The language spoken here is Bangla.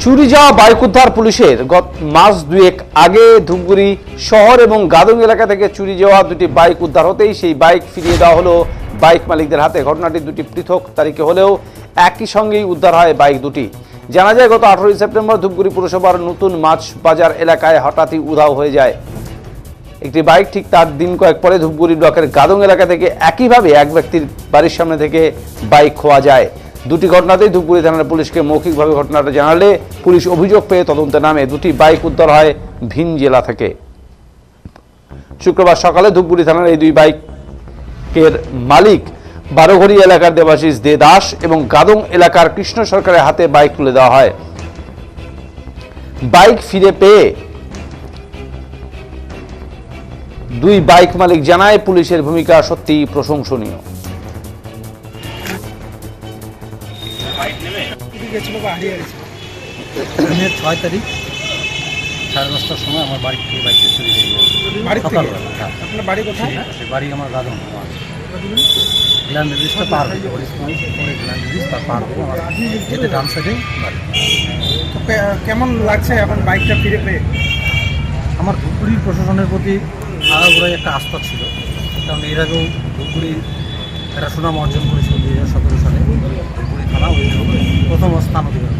চুরি যাওয়া বাইক উদ্ধার পুলিশের। গত মাস দুয়েক আগে ধূপগুড়ি শহর এবং গাদং এলাকা থেকে চুরি যাওয়া দুটি বাইক উদ্ধার হতেই সেই বাইক ফিরিয়ে দেওয়া হলো বাইক মালিকদের হাতে। ঘটনাটি দুটি পৃথক তারিখে হলেও একই সঙ্গেই উদ্ধার হয় বাইক দুটি। জানা যায় গত 18 সেপ্টেম্বর ধূপগুড়ি পুরসভার নতুন মাছ বাজার এলাকায় হঠাৎই উধাও হয়ে যায় একটি বাইক। ঠিক তার দিন কয়েক পরে ধূপগুড়ি ব্লকের গাদং এলাকা থেকে একইভাবে এক ব্যক্তির বাড়ির সামনে থেকে বাইক খোয়া যায়। দুটি ঘটনাতেই ধূপগুড়ি থানার পুলিশকে মৌখিকভাবে ঘটনাটা জানালে পুলিশ অভিযোগ পেয়ে তদন্তে নামে। দুটি বাইক উদ্ধার হয় ভিন জেলা থেকে। শুক্রবার সকালে ধূপগুড়ি থানার এই দুই বাইকের মালিক বারোঘড়ি এলাকার দেবাশিস দে দাস এবং গাদং এলাকার কৃষ্ণ সরকারের হাতে বাইক তুলে দেওয়া হয়। বাইক ফিরে পেয়ে দুই বাইক মালিক জানায় পুলিশের ভূমিকা সত্যি প্রশংসনীয়। দিনের 6 তারিখ 5:30টার সময় আমার বাড়ি থেকে বাইকটা চুরি হয়ে যায়। আপনার বাড়ি কোথায়? বাড়ি আমার গাদং গ্ল্যান্ড ব্রিজটা পার হয়ে গ্ল্যান্ড ব্রিজটা পার হয়ে আমার যেতে ডান সাইডে বাড়ি। তো কেমন লাগছে এখন বাইকটা ফিরে পেয়ে? আমার ধূপগুড়ি প্রশাসনের প্রতি আগাগোড়াই একটা আস্থা ছিল, কারণ এর আগেও ধূপগুড়ি একটা সুনাম অর্জন করেছিল 2017 সালে। ধূপগুড়ি থানা ওই প্রথম স্থান অধিকার